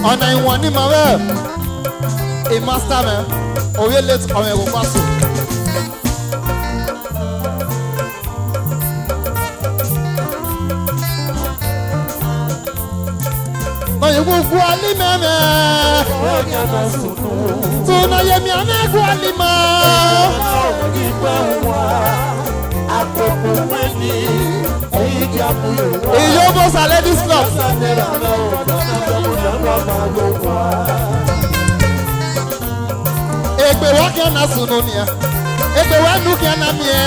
On a one in my way. A master man. Oh, we let's come and go fast. Oh, you go quali mama. So now you me ame quali ma. Iyo boss a ladies club. Egbe woki na sunu nia. Egbe wa nuki na mie.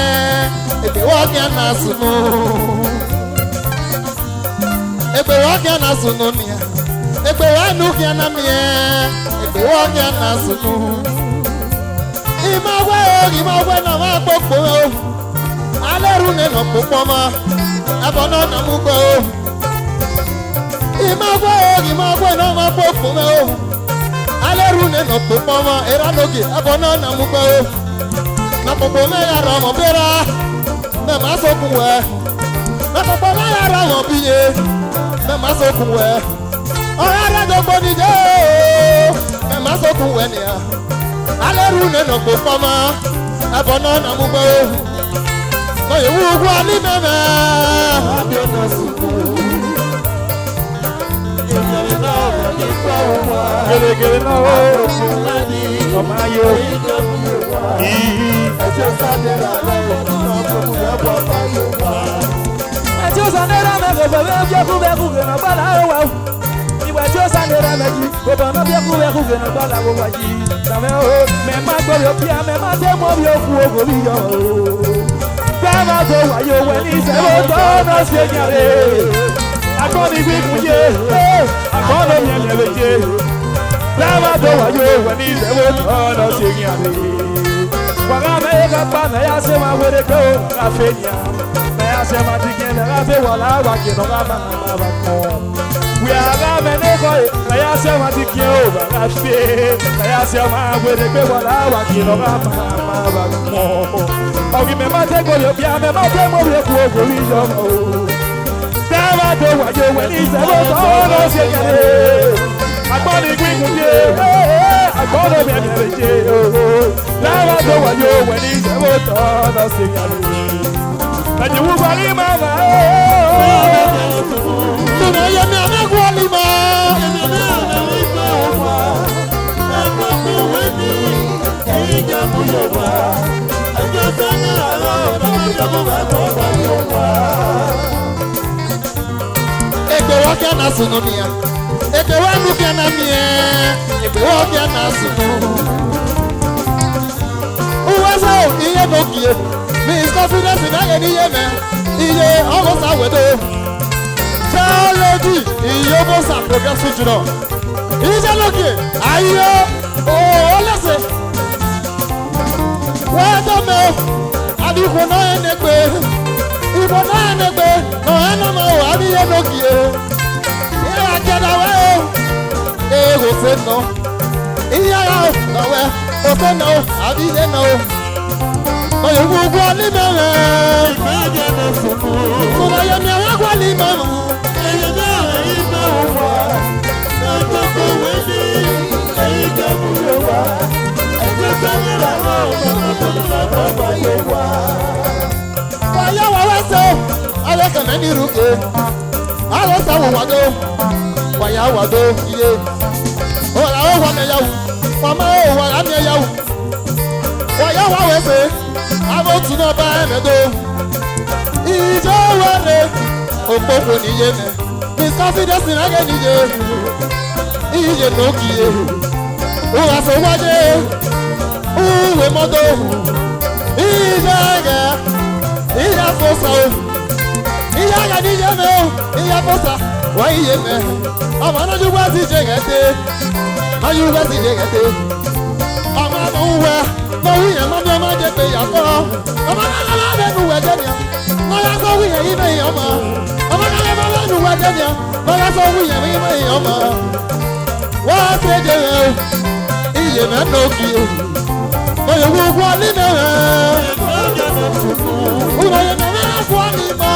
Egbe woki na sunu. Egbe woki na sunu nia. Egbe wa nuki na mie. Egbe woki na sunu. Imagwe na ma popo. Aleru ne no popo ma. Abono na mugo. Imagwe na ma popo me o. Aleru ne no popo ma era nogi. Abono na mugo. Na popo me ya romo bera. Me ma so kuwe. Na popo me ya romo biye. Me ma so kuwe. Ora ra do boni je. Me ma so kuwe ni a. Aleru ne no popo ma. Abono na mugo. No you go ani meme. Gele no. Omayo. Sanera me go be ku na bala wa. Iwa jo sanera me ji. Go ba no be ku na bala wa ji. Same o me ma go yo pia me ma se mo bi oku o go bi yo. Bema do wa yo we ni se o do no se nyare. Akoni gbi kunje. Akoni mi le je. Bema do wa yo we ni se o do no se nyare. Wa ga me ga pa na ya se ma were ko ka fenya. Se ma tikene ga fe wala wa ke no ga ma ba ko we aga me ne ko ya se ma tikene o ba ga fe ya se ma we de pe wala wa ke no ga ma ba ko o gi me ma te ko yo bia me ma te mo re ku o go ri yo o da ma do wa yo we ni se lo to no se ke agboni gbi ku je agboni me me je o da ma do wa yo we ni se lo to no se ke and you will believe mama. So now you me ame kwali ma. Egbe wo ke na sunu nia. Egbe wo nu ke na mie. Egbe wo ke na sunu. Uwaso iye no kie. Miss confidence in any yemen. Iye almost a wedo. Tell lady, iye almost a progressive to know. Is it looking? Ayo, oh, listen. Where the milk? I do for no any way. If for no any way, no animal, I be a Nokia. Here I get away. They will say no. Here I go, nowhere. Oh, no, I be there no. Oh, you go quali mama. So now you me quali mama. Why you always so? I like a many rookie. I was a wado. Why you wado? Yeah. Oh, I want to you. Mama, oh, I'm here. Why you always say? I want to know by me do. Is over. Oh, Popo Niye. Miss confidence in again. Iye no kie. Oh, I saw what day. Oh, we modo. Iyaga. Iya fosa. Iyaga nije me. Iya fosa. Why ye me? I wanna do what you get. Are you ready to get it? I'm not nowhere. No, we are not going to pay your call. I'm not going to wear them. No, that's all we are in a yama. I'm not going to wear them. No, that's all we are in a yama. What's the deal? Iye me no kill. No, you will go in there. Who are you never going in my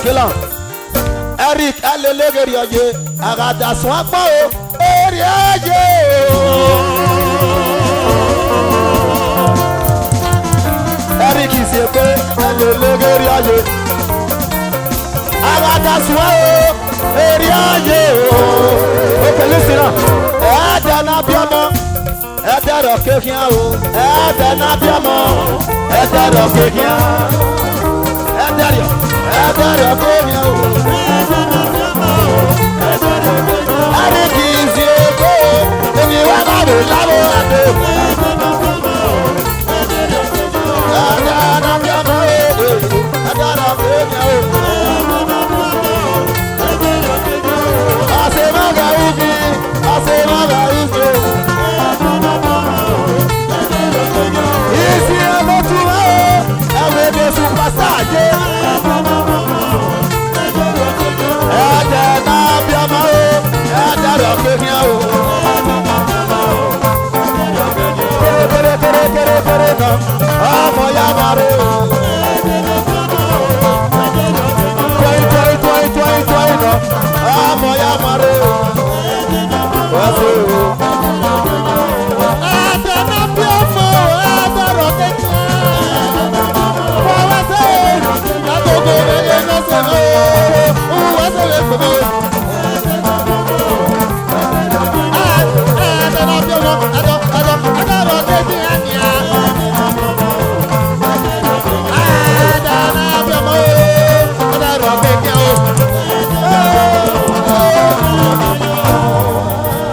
Killer. Eric, alelégeri oye, àgàdà sùn apá o, èrè ayé o. Eric ìsèpé, alelégeri oye, àgàdà sùn o, Eriaje o. Okay, listen up. Edana biamo. Edara kekia o. Edana biamo. Edara kekia. Edario. Edara kekia o. Ari kizi ko. Emi wa ma do labo ado. Edana biamo. Edara kekia o. Esse é outro lado, é o mesmo passagem. É da Nábia Mao, é da Roquinha. Querer, não, amanhã amarelo. Toi,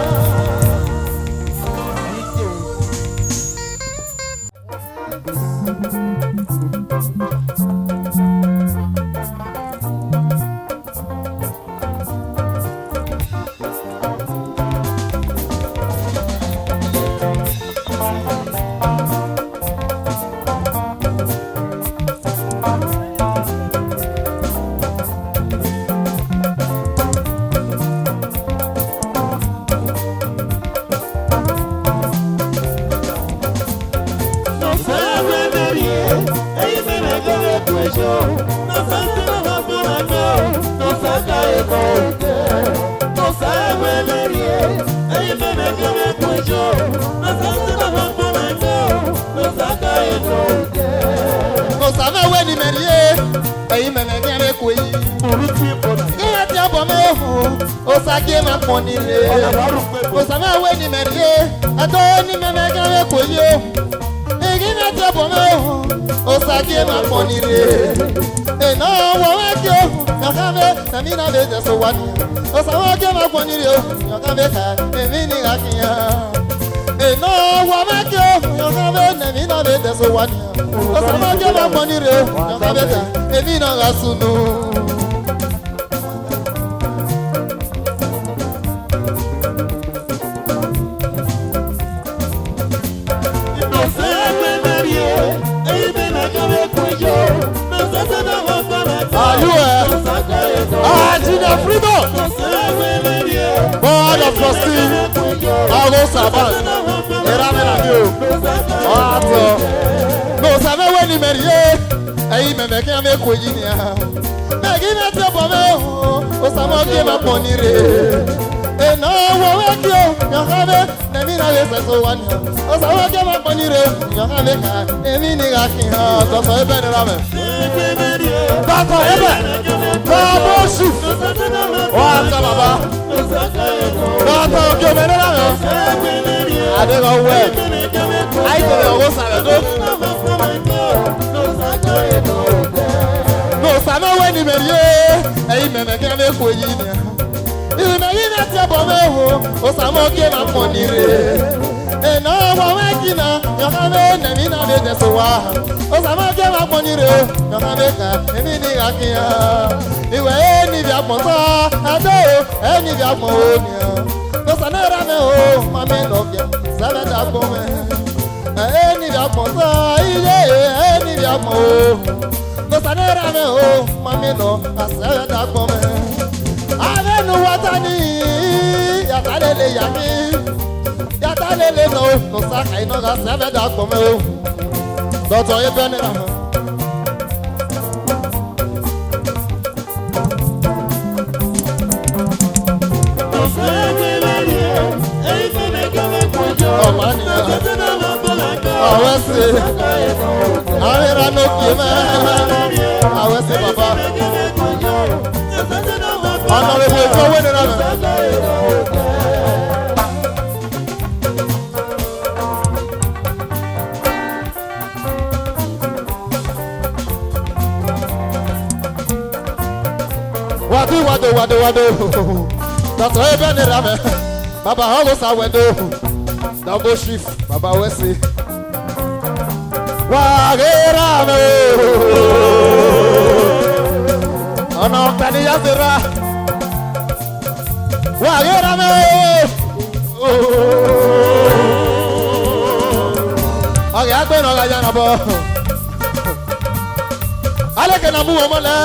não, amanhã amarelo. mo tó wé nira mẹ́. Wado. Dr. Eben nira mẹ́. Baba ọ̀gọ̀ sàwẹ̀dọ̀. Double shift. Baba wẹ́sì. Wàhálà mẹ́. Ọ̀nà ọ̀gbẹ́ni yá ti ra. Wàhálà mẹ́. Ọ̀gẹ̀ agbẹ́nà ọ̀gá yára bọ̀. Alẹ́kẹ̀ náà mú wọn mọ́lẹ̀.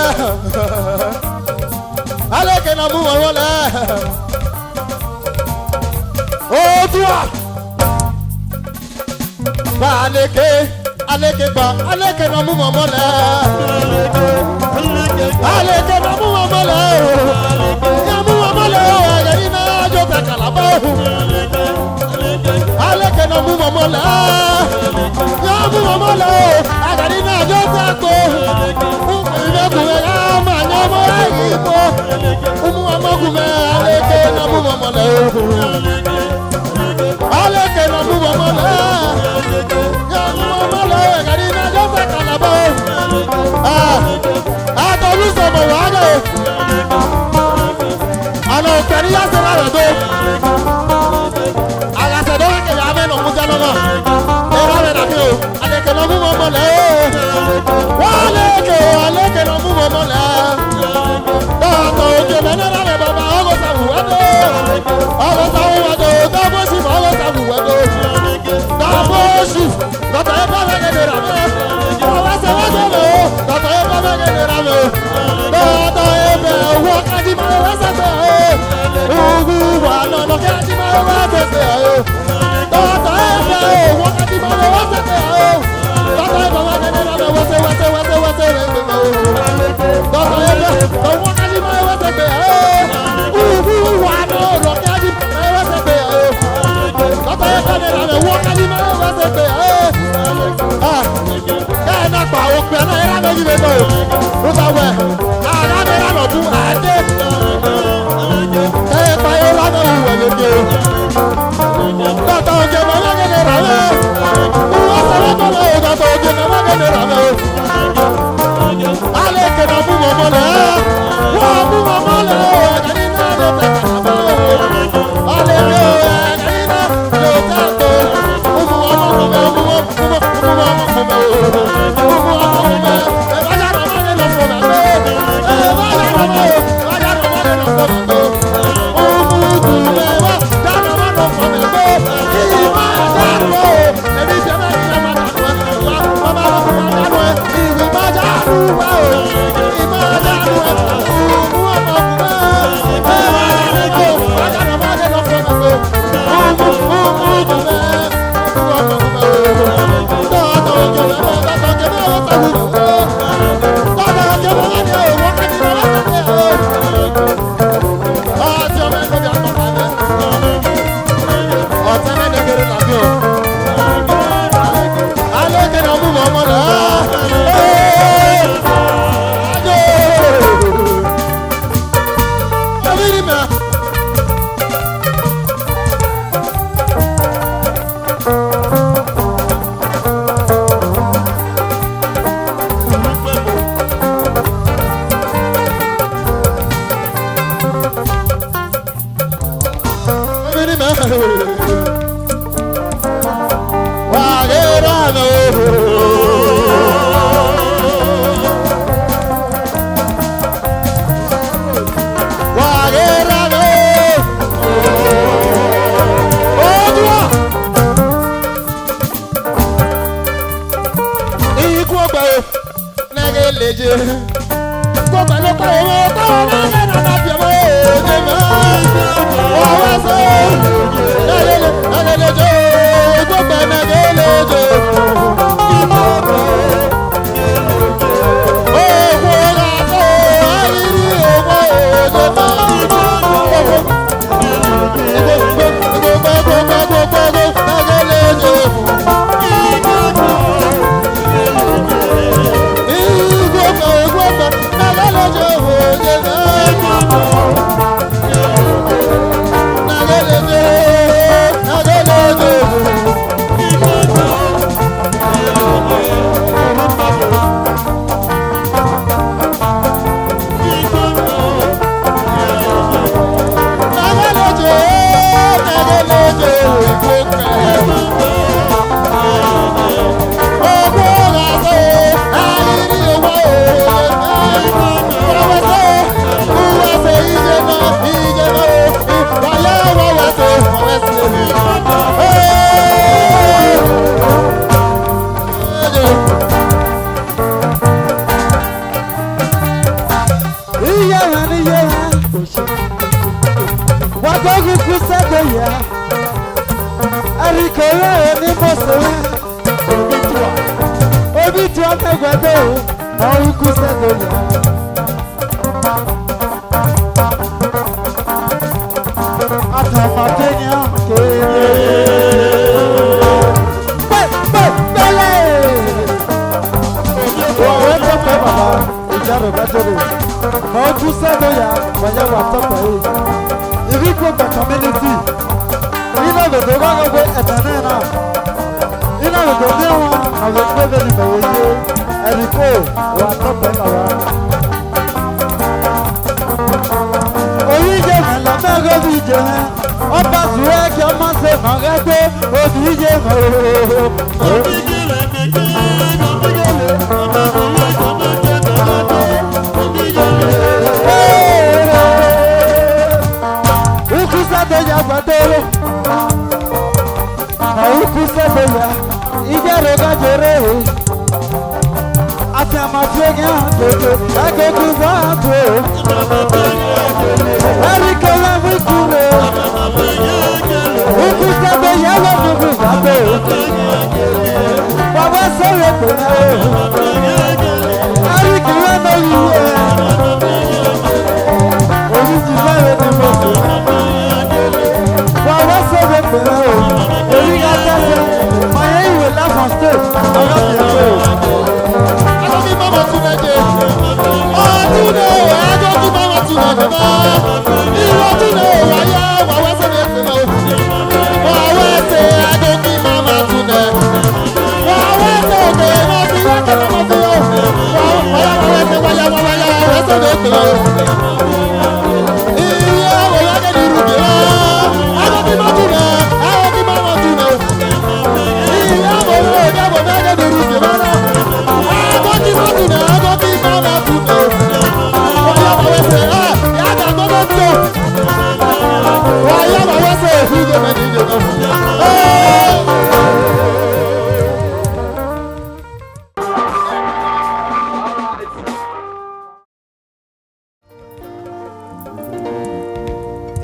Alẹ́kẹ̀ náà mú wọn mọ́lẹ̀. Odua. Ba alẹ́kẹ̀ gba alẹ́kẹ̀ náà mú wọn mọ́lẹ̀. Alẹ́kẹ̀ náà mú wọn mọ́lẹ̀. Yà mú wọn mọ́lẹ̀ o. Ẹ̀yìn náà jọ tẹ̀ kàlábọ̀. Alẹ́kẹ̀ náà mú wọn mọ́lẹ̀. Yà mú wọn mọ́lẹ̀ o. Ẹ̀yìn náà jọ tẹ̀ kó. Ìmẹ̀kùnrin yà máa ní ọmọ ẹ̀yìn kó. Umu ọmọkùnrin alẹ́kẹ̀ náà mú wọn mọ́lẹ̀ o. Alẹ́kẹ̀ náà mú wọn mọ́lẹ̀. Yà mú wọn mọ́lẹ̀ o. Ẹ̀yìn náà jọ tẹ̀ kàlábọ̀. Àtọ̀rú sọ̀mọ̀ wà á gẹ̀. Àná òkèrè yá sọ̀rọ̀ rẹ̀ tó. Àgàsẹ̀dọ̀ wà kẹ̀yà mẹ́ nà mújà lọ́nà. Ẹ̀rọ rẹ̀ dàbí o. Alẹ́kẹ̀ náà mú wọn mọ́lẹ̀ o. Alẹ́kẹ̀ náà mú wọn mọ́lẹ̀. Dọ́tọ̀ òjò mẹ́nẹ́rẹ́ rẹ̀ bàbá ọgọ́ sàwùwẹ́dọ̀. Ọgọ́ sàwùwẹ́dọ̀. Dọ́bọ̀sì ọgọ́ sàwùwẹ́dọ̀. Dọ́bọ̀sì. Dọ́tọ̀ ẹ̀ bá wẹ́gẹ̀ dè rà mẹ́. Ọ̀wẹ́sẹ̀ wẹ́gẹ̀ lò. Dọ́tọ̀ ẹ̀ bá wẹ́gẹ̀ dè rà mẹ́. Dọ́tọ̀ ẹ̀ bẹ̀ wọ́ kájí máa wẹ́sẹ̀ tẹ̀ ẹ́. Ugu wà lọ́nà kájí máa wẹ́sẹ̀ tẹ̀ ẹ́. Dọ́tọ̀ ẹ̀ bẹ̀ wọ́ kájí máa wẹ́sẹ̀ tẹ̀ ẹ́. Dọ́tọ̀ ẹ̀ bá wẹ́gẹ̀ dè rà mẹ́. Wẹ́sẹ̀ rẹ̀ gbẹ̀mẹ̀ o. Dọ́tọ̀ ẹ̀ bẹ̀ wọ́ kájí máa wẹ́sẹ̀ tẹ̀ ẹ́. Ugu wà lọ́nà kájí máa wẹ́sẹ̀ tẹ̀ ẹ́. Dọ́tọ̀ ẹ̀ bẹ̀ dè rà mẹ́. Wọ́ kájí máa wẹ́sẹ̀ tẹ̀ ẹ́. Ẹ̀ náà pa òkú ẹ̀ náà ẹ̀ rà méjì lẹ́nu o. Rúbà wẹ̀ àrà mi rà lọ́dún àdé. Ẹ̀ pa ẹ̀ rà náà wù ẹ̀ lóde o. Dọ́tọ̀ òjò mọ̀ lọ́gẹ̀dẹ̀ rà mẹ́. Wọ́n sọ̀rọ̀ tó lọ o. Dọ́tọ̀ òjò mọ̀ lọ́gẹ̀dẹ̀ rà mẹ́ o. Alẹ́kẹ̀ náà mú wọn mọ́lẹ̀. Wọ́n mú wọn mọ́lẹ̀ o. Ẹ̀jẹ̀ náà ló tẹ̀ kàkà o. Alẹ́kẹ̀ o. Ẹ̀jẹ̀ náà ló tẹ̀ kó. Mú wọn mọ́lẹ̀ o. Mú wọn mọ́lẹ̀ o. Mú wọn mọ́lẹ̀ o. Wagogu kusado ya. Arikola ni mosewe. Obi tuwa megwado. Wagogu kusado ya. Atama Kenya. Quand tout ça doit y avoir top il vit comme la community. Il a le droit de être un énorme. Il a le droit avec le véritable. Elle est beau, ou à top là-bas. Oui, la mère de Dieu. On passe avec un masse arrêté. Au DJ. Ukusadoya badoro, ukusadoya, ijaroga jore, ati amafega dodo, agogo vato, arikola mukure, ukusadoya wagogo vato, baba sore pona, arikola mukure.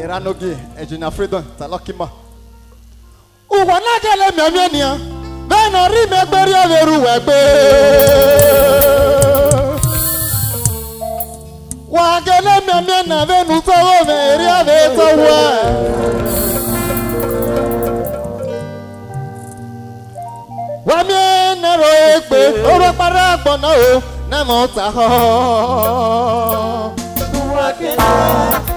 Eranogi, Engineer Freedom, Talokima. Uwanagele miamiania, beno rime gberi averu wegbe. Wagele miamiana venu towo meri ave towo. Wamiene ro egbe, oro para gbona o, nemo taho. Uwagele.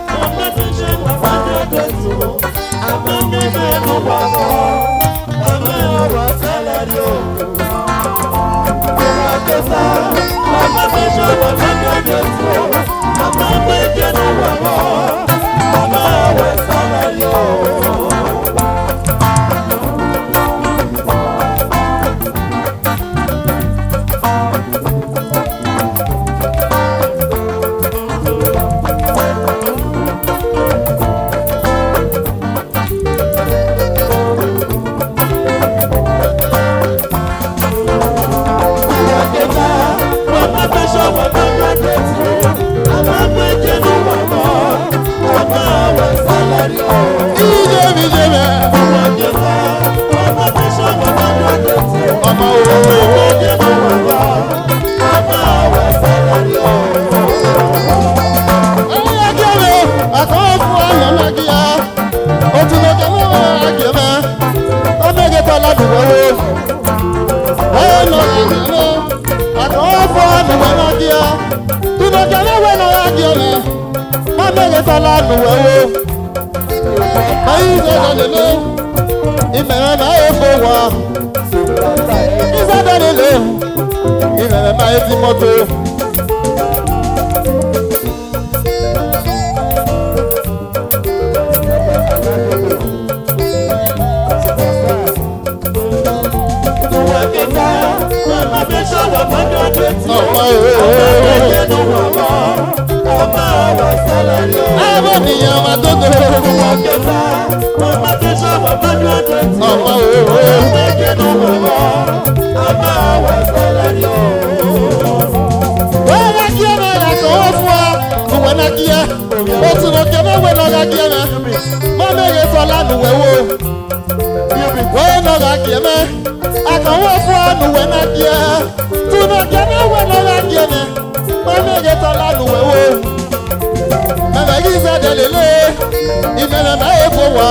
Mama ye sola nu wewo. We no ga kieme. Akan wo fo nu we na kie. Tu no kieme we no ga kieme. Mama ye sola nu wewo. Mama yi sa delele. Imeme ma e fo wa.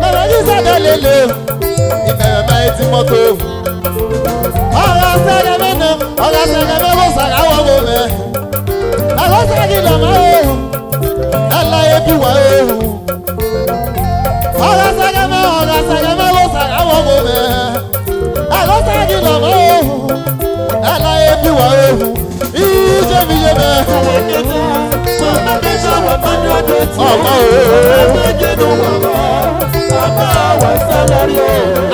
Mama yi sa delele. Imeme ma e ti moto. Ọ̀rọ̀ sẹ́gẹ̀ mẹ́nu, ọ̀rọ̀ sẹ́gẹ̀ mẹ́wọ́ sàgáwọ̀ wò mẹ́. Ẹ̀rọ sẹ́gẹ̀ lọ́mọ́ òhun, ẹ̀la ebi wà òhun. Ọ̀rọ̀ sẹ́gẹ̀ mẹ́wọ́ sàgáwọ̀ wò mẹ́. Ẹ̀rọ sẹ́gẹ̀ lọ́mọ́ òhun, ẹ̀la ebi wà òhun. Ìjẹ́ mi yé mẹ́.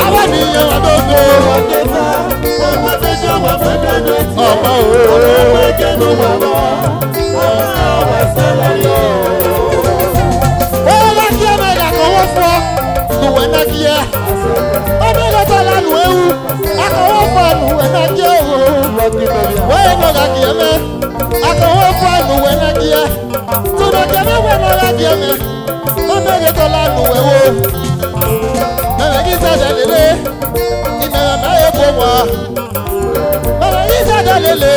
Àwọn ènìyàn wà lóko. Ọmọ ọ̀la kí ẹ máa yà kọ́wọ́ fọ́ nùwẹ̀ náà kí ẹ. Ọmọ ìlọ́tọ̀ lánàá ewu akọ̀wọ́ fọ́ nùwẹ̀ náà kí ẹ wò. Wẹ́ẹ̀ lọ́gà kí ẹ mẹ́ akọ̀wọ́ fọ́ nùwẹ̀ náà kí ẹ. Tùnà kí ẹ mẹ́ wẹ́ lọ́gà kí ẹ mẹ́. Ọmọ ìlọ́tọ̀ lánàá ewu. Mẹ̀mẹ̀ kí sẹ́dẹ̀ lélẹ̀ ìmẹ̀mẹ̀ máa yẹ kó wá. Mama yi sada lele,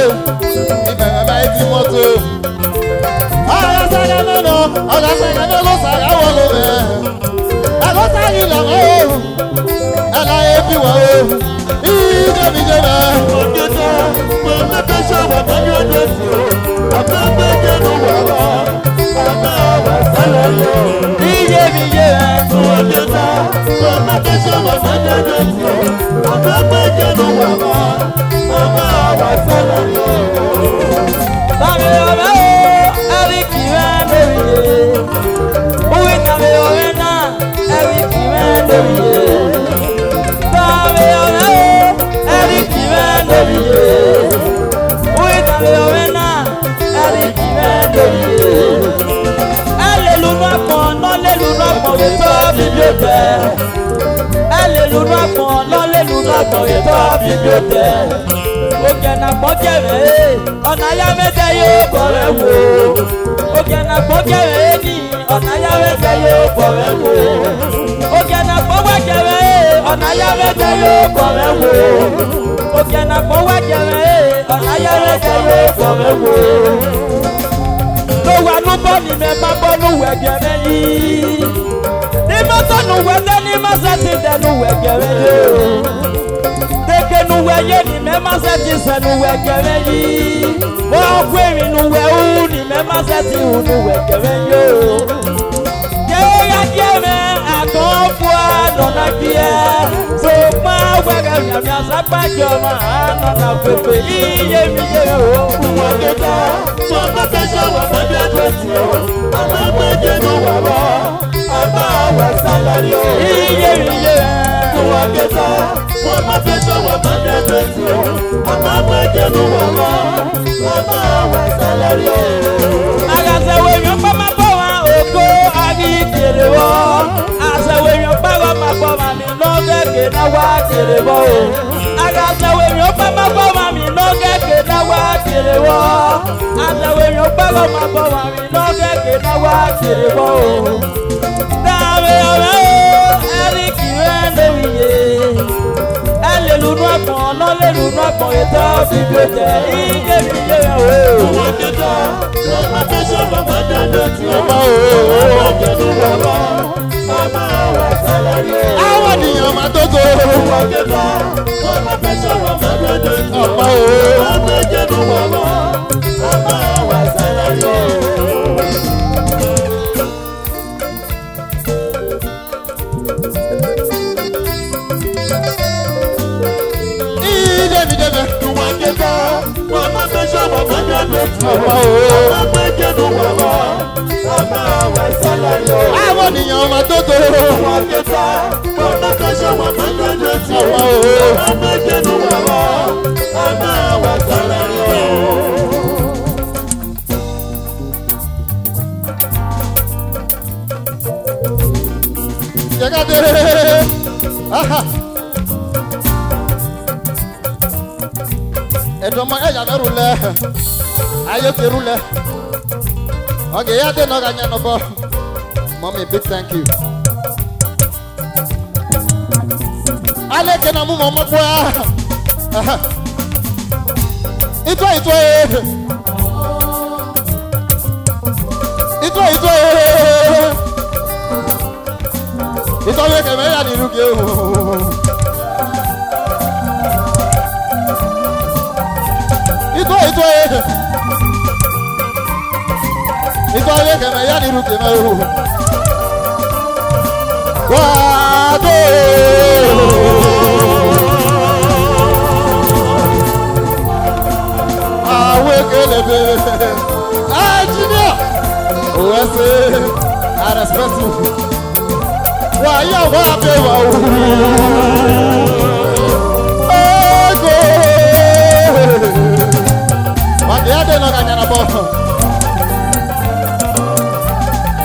ìbẹ̀rẹ̀ bá ti mọ́tò. Ọ̀rọ̀ sẹ́gẹ̀ mẹ́nu, ọ̀rọ̀ sẹ́gẹ̀ mẹ́nu sàrà wọ̀ ló rẹ̀. Ẹ̀rọ sẹ́gẹ̀ lọ́wọ́ o, ẹ̀la ebi wọ̀ o, ìjẹ́bi jẹ́bẹ̀. Òkèta, mo mẹ́fẹ́ ṣọ̀wọ́ tọ́jú ọdún sí o, ọ̀pẹ́ pé jẹ́nu wọ̀ wọ́, ọ̀pẹ́ ọ̀wọ̀ sálẹ̀ yọ. Ìjẹ́bi jẹ́bẹ̀. Òkèta, mo mẹ́fẹ́ ṣọ̀wọ́ tọ́jú ọdún sí o, ọ̀pẹ́ pé jẹ́nu wọ̀ wọ́. Ogena gbọ́kẹ̀rẹ́ ọ̀nà ayá mẹ́tẹ́ yóò bọ̀rẹ̀ wò. Ogena gbọ́kẹ̀rẹ́ ní ọ̀nà ayá mẹ́tẹ́ yóò bọ̀rẹ̀ wò. Ogena gbọ́wẹ́kẹ̀rẹ́ ọ̀nà ayá mẹ́tẹ́ yóò bọ̀rẹ̀ wò. Ogena gbọ́wẹ́kẹ̀rẹ́ ọ̀nà ayá mẹ́tẹ́ yóò bọ̀rẹ̀ wò. Ló wà ní bọ́ọ̀lì mẹ́fà bọ́ọ̀lù wẹ̀gẹ̀rẹ́ yìí. Ní mọ́tọ́nù wẹ́tẹ́ ní mọ́sẹ̀ ti dẹnu wẹ̀gẹ̀rẹ́ yìí. Tekenu wẹ̀yẹ ni mẹ́ma ṣe ti sẹ̀nu wẹ̀gẹ̀rẹ́ yìí. Wọ́n kó ìrìnnú wẹ̀ ú ni mẹ́ma ṣe ti hùnú wẹ̀gẹ̀rẹ́ yìí. Kéèyà díẹ̀ mẹ́ àgọ́ fún ànọ̀nà díẹ̀. Sọ̀pá wẹ̀rẹ̀ yàmì àsápàjọ náà ànọ̀nà pépé iye mi yé o. Wọ́n kéka sọ̀tọ́ tẹ̀sán wà fẹ́mi àtẹ̀sí o. Àwọn ẹgbẹ́ jẹ́nu wà wọ́. Àbá wẹ̀ sálárì o. Iye mi yé o. Wọ́n kéka. Wọ́n máa fẹ́ sọ̀wọ́ máa ń dẹ́gbẹ́ sí o. Àmọ́ àmọ́ ẹ̀jẹ̀nu wọ̀ wọ́. Àmọ́ àwọ̀ sálárì o. Àgàsẹ̀wò èèyàn pẹ́ máa bọ̀ wá ògo àrí kèrè wọ́. Àṣẹ̀wò èèyàn pẹ́ wọ́n máa bọ̀ màmí lọ́gẹ̀gẹ̀ náà wá kèrè wọ́ o. Àgàsẹ̀wò èèyàn pẹ́ máa bọ̀ màmí lọ́gẹ̀gẹ̀ náà wá kèrè wọ́. Àṣẹ̀wò èèyàn pẹ́ wọ́n máa bọ̀ màmí lọ́gẹ̀gẹ̀ náà wá kèrè wọ́ o. Dàbí ọ̀rẹ́ o, ẹ̀rí kìrẹ́ lórí yé. Lunu àpọ̀n lọ́lẹ̀ lunu àpọ̀n ètò fídíò jẹ́ iye mi yé o. Owó kẹta ló máa fẹ́ sọ̀rọ̀ máa dáná tí ó bá o. Ọmọ jẹ̀nu wọ̀wọ́, ọmọ àwọ̀ sálárì o. Àwọn ènìyàn máa tó tó. Owó kẹta ló máa fẹ́ sọ̀rọ̀ máa dáná tí ó bá o. Ọmọ jẹ̀nu wọ̀wọ́, ọmọ àwọ̀ sálárì o. Àwọn ènìyàn máa tó tó. Ẹ̀dọ̀mọ̀ ẹ̀yà mẹ́rù lẹ̀, ayé kẹrù lẹ̀, ọ̀gẹ̀ yá dé nọ́gà nyẹ́ nọ́bọ̀, Mommy, big thank you. Aleke na mu mama boa. Ito. Ito ye ke me ya ni ruge o. Ito ye ke me ya ni ruge me o. Wado. Awekelebe. Engineer. Owese. I respect you. Why you want to go? Ego. Wagiade no ganyana bo.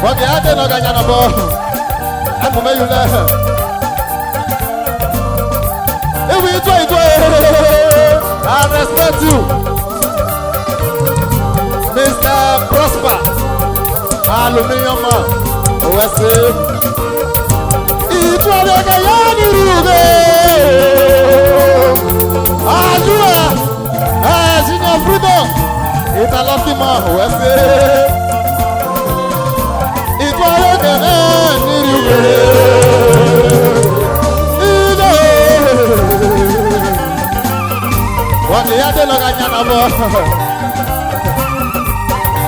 Wagiade no ganyana bo. Amume yule. Ewi ito. I respect you. Mr. Prosper. Aluminium man. Owese. Itwareke yani ruge. Ajua. Senior freedom. It's a lucky man. Owese. Itwareke yani ruge. Wagiade no ganyana bo.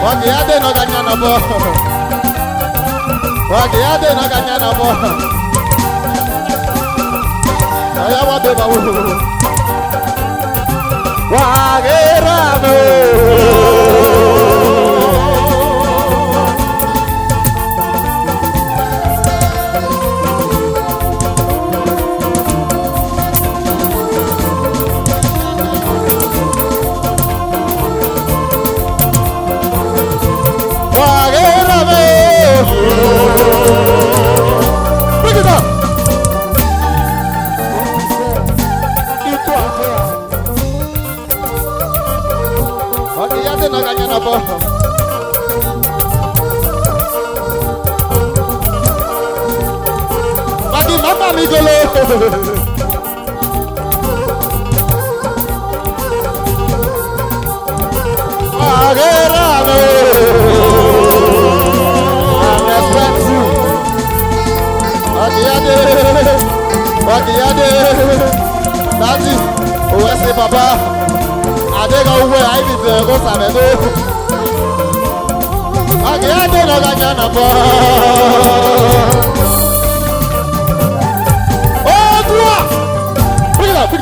Wagiade no ganyana bo. Wagiade no ganyana bo. Aya wade ba wo. Wagera no. Bring it up. Okay, ya te no ganyana po. Bagi mama mi golo. Agerame. Wagiade, Daddy, Owese Baba, Adega Uwe, I need to go Samedo. Wagiade no ganyana bo. Oh, toi! Bring it up.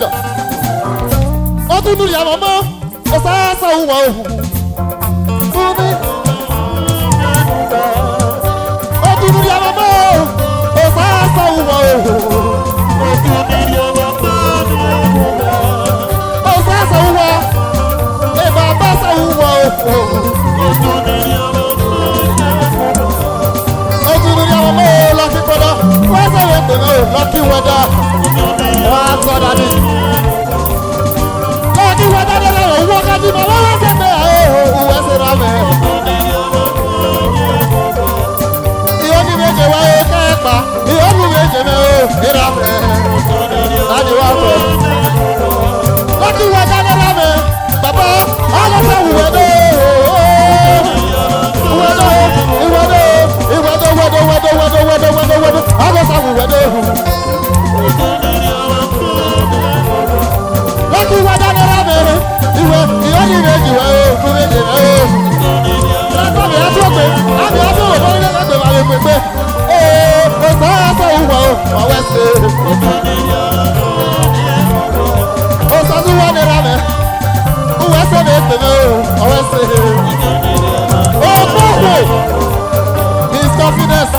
Oh, tu nous y a maman. Oh, ça, ouwa. Oh, tu nous y a maman. Oh, ça, ouwa. Lucky weather, what's all that is? Lucky weather, walk at the Malawas and where's it on there? You only make a way, you only make a way, get up there. And you are lucky weather, Papa, all of them weather. Lucky weather, his confidence.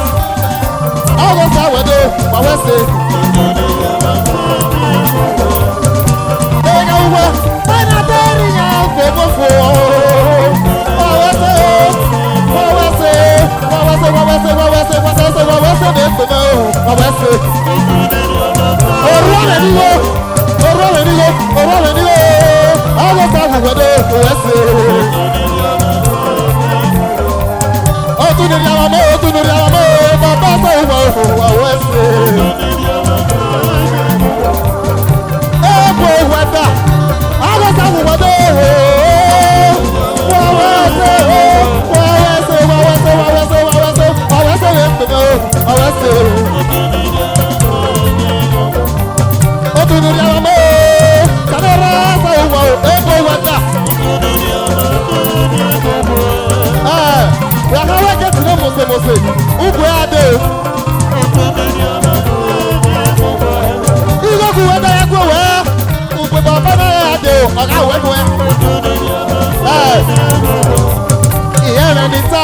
All those are with you, my Wesley. sí. Ó tún ní ìyá ọmọ tàbí rásà ìwọ̀ èkó wẹ̀dà. Yàrá wẹ́kẹ̀ tí ní mọ̀sẹ̀mọ̀sẹ̀ ugwu adé. Ìgbókù wẹ́dà yẹ kó wẹ́ ugwu bàbá náà yẹ adé ọ̀gá wẹ́nu ẹ. Ìyá rẹ̀ ní ta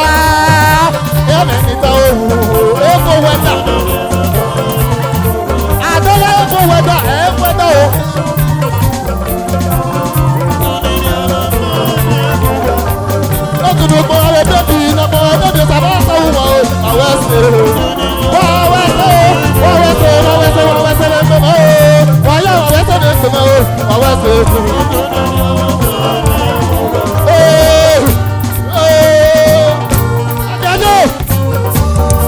òwú èkó wẹ́dà. Àdọ́lá èkó wẹ́dà ẹ̀ wẹ́dà o. Lọ́kùnrin gbọ́ ọ̀rẹ́ bẹ́bí nàbọ̀ ọ̀dọ́dẹ sábà sáwù wọ̀ ọ́ àwọn ẹ̀sẹ̀. Wọ́n wẹ́sẹ̀ lẹ́gbẹ̀mọ́ o. Wọ́n yẹ wọ́n wẹ́sẹ̀ lẹ́gbẹ̀mọ́ o. Àwọn ẹ̀sẹ̀. Àjẹ́jọ́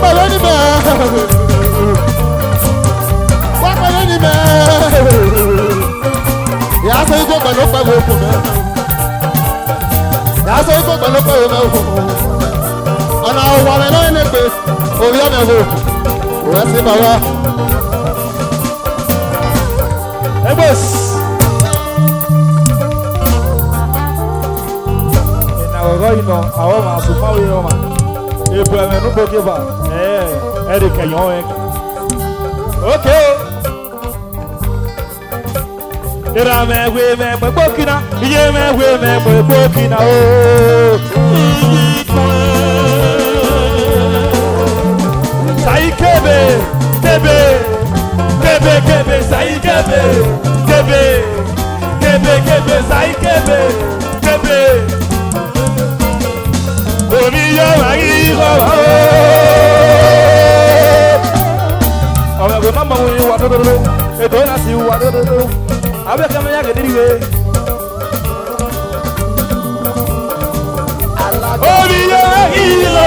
pẹ̀lú ní bẹ́ẹ̀. Wọ́n pẹ̀lú ní bẹ́ẹ̀. Ìyá sọ ikú pẹ̀lú pẹ̀lú òkú mẹ́rin. Yàtọ̀ ikú pẹ̀lú pẹ̀lú mẹ́wò. Ọ̀nà ọ̀wà rẹ̀ lóyún ní pé orí ọ̀nà ẹ̀wò. Òwe sí bàbá. Ẹgbẹ́s. Ìnà ọ̀rọ̀ iná àwọn ọmọ àsùnmáwò yẹn ọmọ. Èbù ẹ̀mẹ̀ ní bókébà. Ẹ̀ẹ́dì kẹ̀yìn ọ̀hún ẹ̀ka. Ókè o. Iramegwe megbe gbokina, iye megwe megbe gbokina o. Sayi kebe, kebe, kebe kebe, sayi kebe, kebe, kebe kebe, sayi kebe, kebe. Omi yo magi kọba o. Ọmọ ẹgbẹ́ mọ́mọ́ wo ni wà dódódó, ètò yẹn sì wà dódódó. Abe kama ya gediriwe. Obi ya ilo.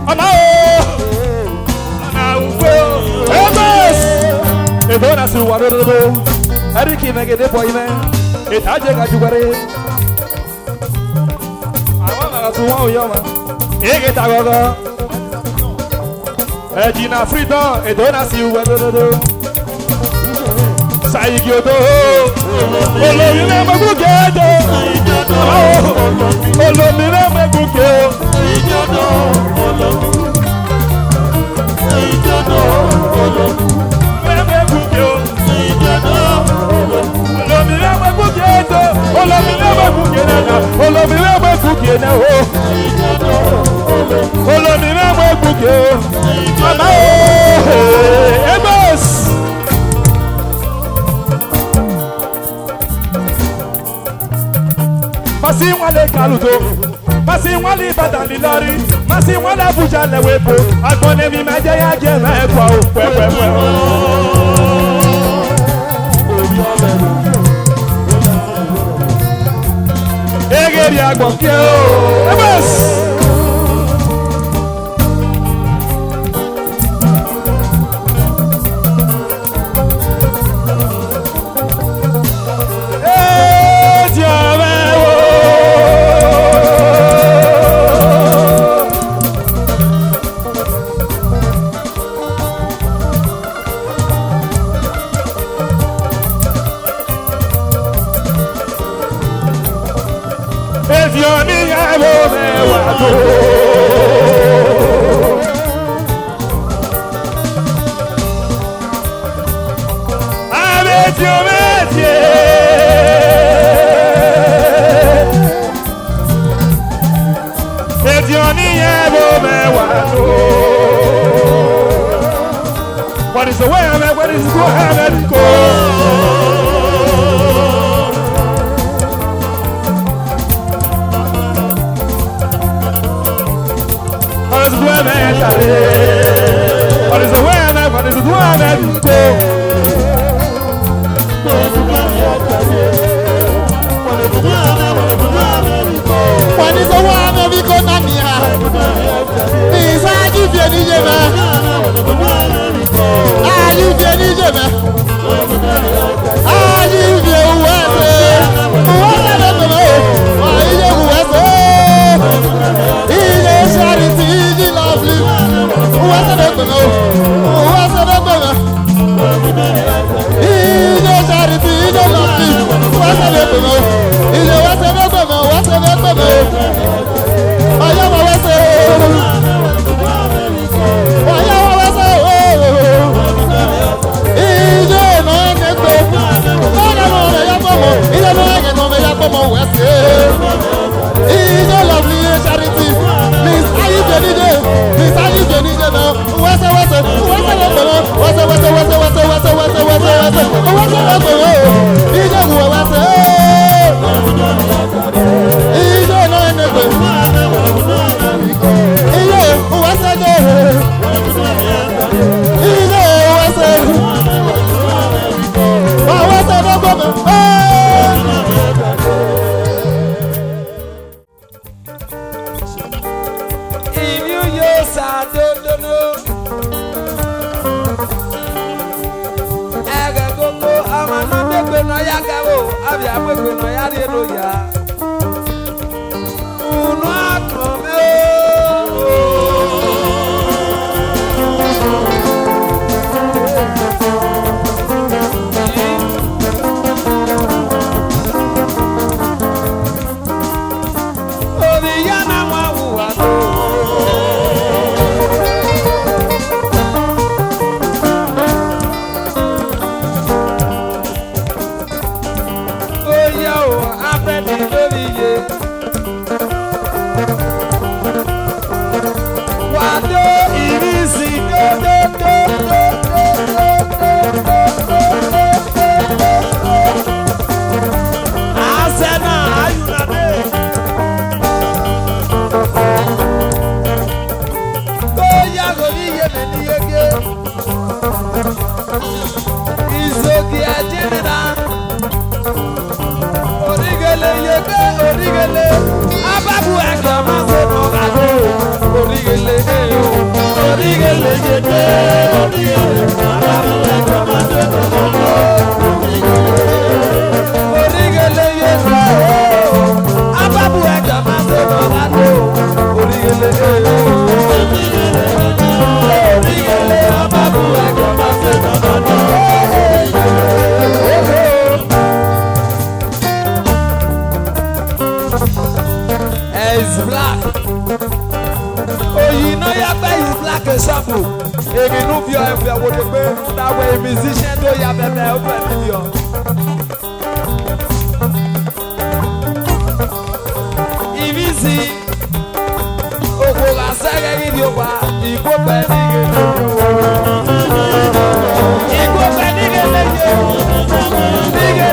Ama o. Emas. Edona su wadodo. Eriki megede boy man. Itaje gajugare àwọn àgàtú wọn ò yọ ma èyí ta gọgọ ẹjìnà freedom ètò náà sì wẹ dódódó ṣàyíkì odò olómi náà mẹ́kún kéèdè olómi náà mẹ́kún kéèdè Masi wale kaluto, masi wale badali lori, masi wale Abuja lewepo, agbone mi ma jẹ ya jẹ mẹ́kọ̀ọ́ o pẹ́pẹ́pẹ́. Egeri agbọ̀n kí o, Emas. What is the way I'm at? What is the way I'm at? What is the way I'm at? What is the way I'm at? What is the way I'm at? What is the way I'm at? Is I give you any? Are you getting it? agbègbè náà yá rí ló yá. Unu akọ̀ mi ooo. Orí yá náà wá wùwà tó. Origele, ababu ẹ̀ka máa ṣe nọ̀gà tó. Origele, origele yege, origele, ababu ẹ̀ka máa ṣe nọ̀gà tó. Origele yege, ababu ẹ̀ka máa ṣe nọ̀gà tó. Origele, origele, ababu ẹ̀ka máa ṣe nọ̀gà tó. Is black. Oh, you know your face is black and shuffle. If you know your if you would have that way musician do your baby open video. If you see, oh, go and say video ba, you go penny get you. You go penny get you. Nigga,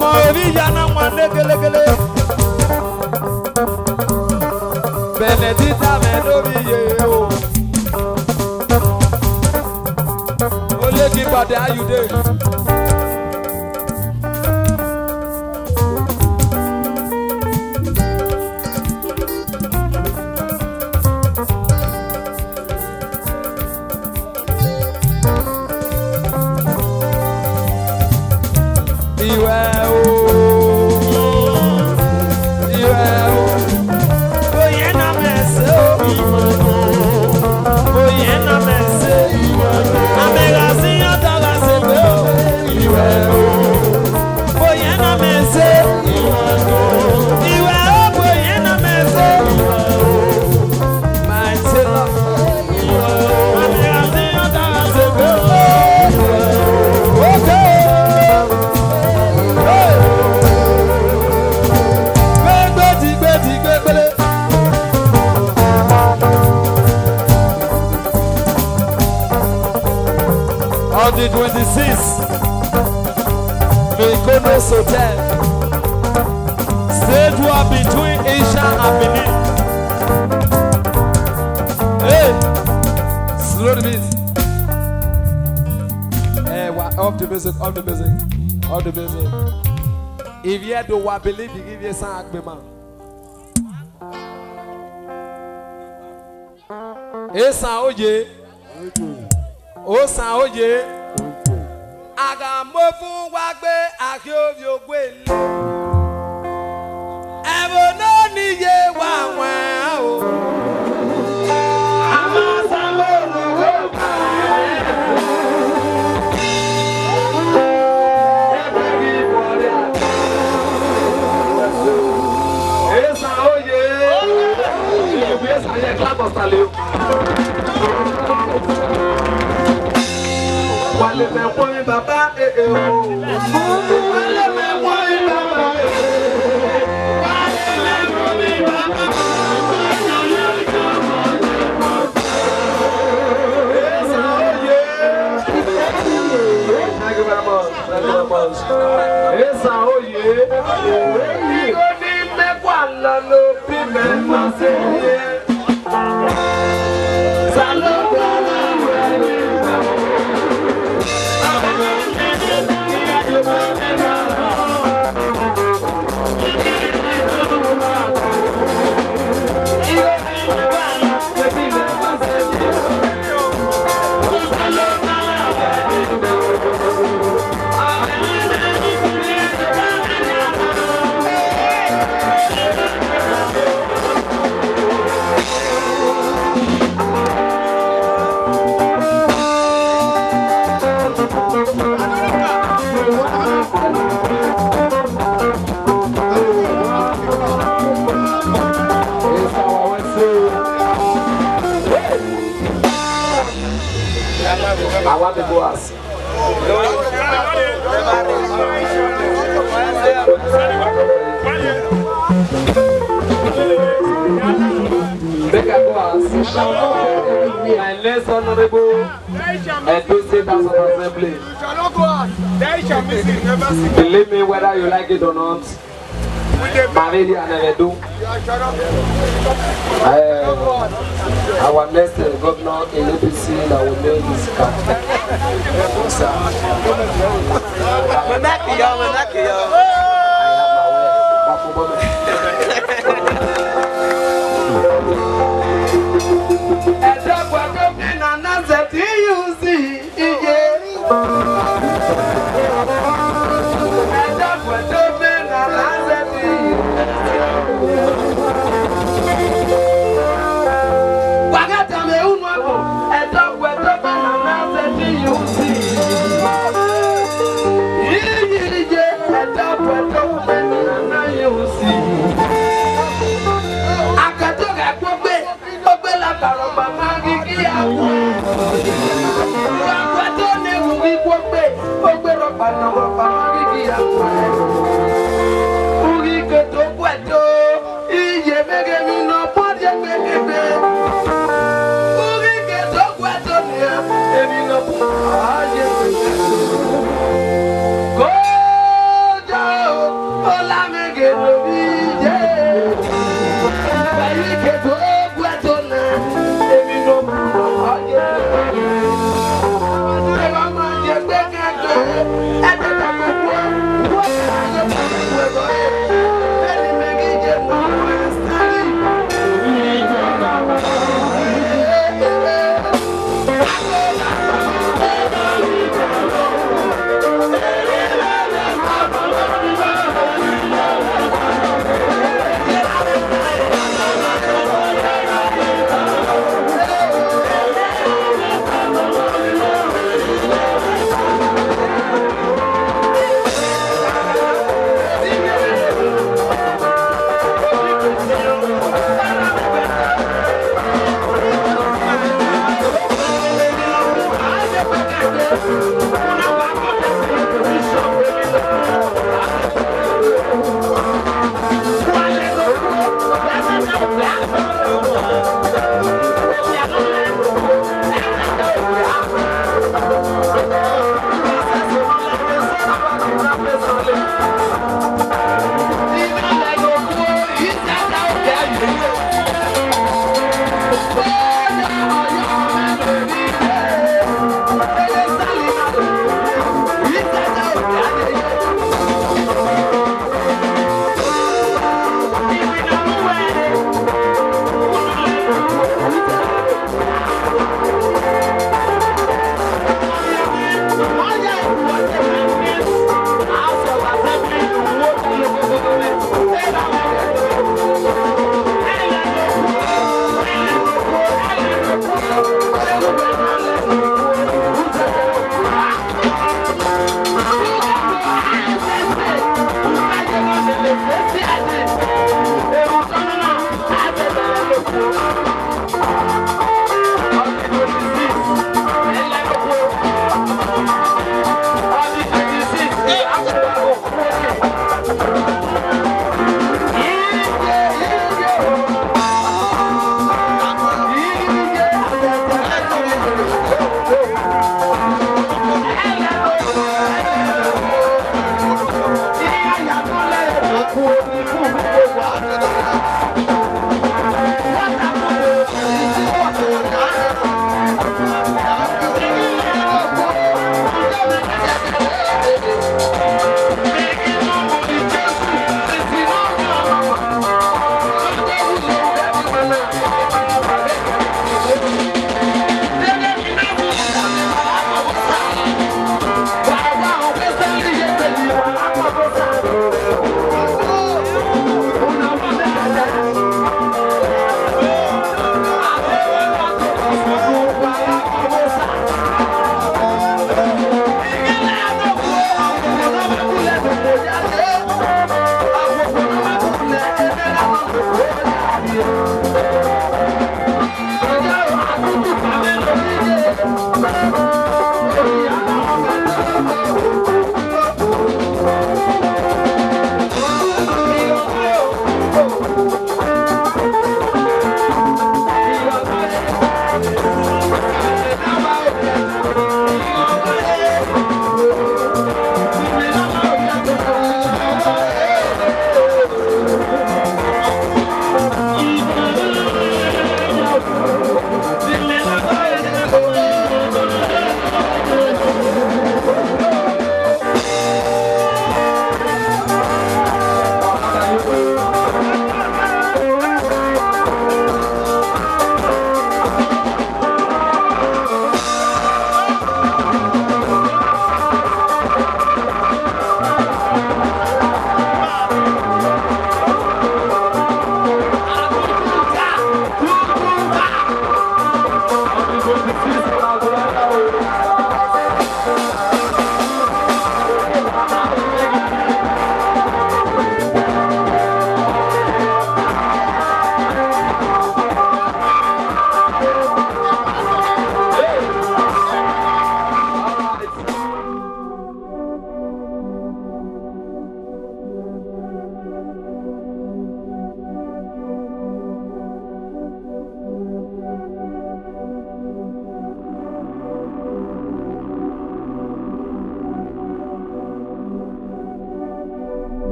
Maravilla na mwande kele. Benedita Medoviye o. Ole ki bade how you dey? On the 26th, Mykonos Hotel, stage war between Asia and Benin. Hey, slow the beat. Hey, off the music, off the music, off the music. If you do what believe, you give you some man. Hey, Saoye. Ó san oye àgàmọ́ fún wa gbé àkíyèsí ògbé ilé ẹ̀bùn náà níye wà wọ́n o. àmọ́ sábà olùwé bá ẹ̀bùn kí wọlé àti ẹ̀sán oye ìwé sàyẹ̀ kílápọ̀ sàlẹ̀ o. Wale me wọ́n bàbá o. Wale me wọ́n bàbá Wale me wọ́n bàbá. Esa oye. Thank you very much. Thank you very much. Esa oye. Igo ni me kwala lo bi me ma se ye. Salo kwala we. I want to go ask. Make I go ask. My next honorable and to State House of Assembly. Believe me, whether you like it or not. Maridi and Evedu. Our next governor in APC that will make this campaign. ẹ̀dẹ̀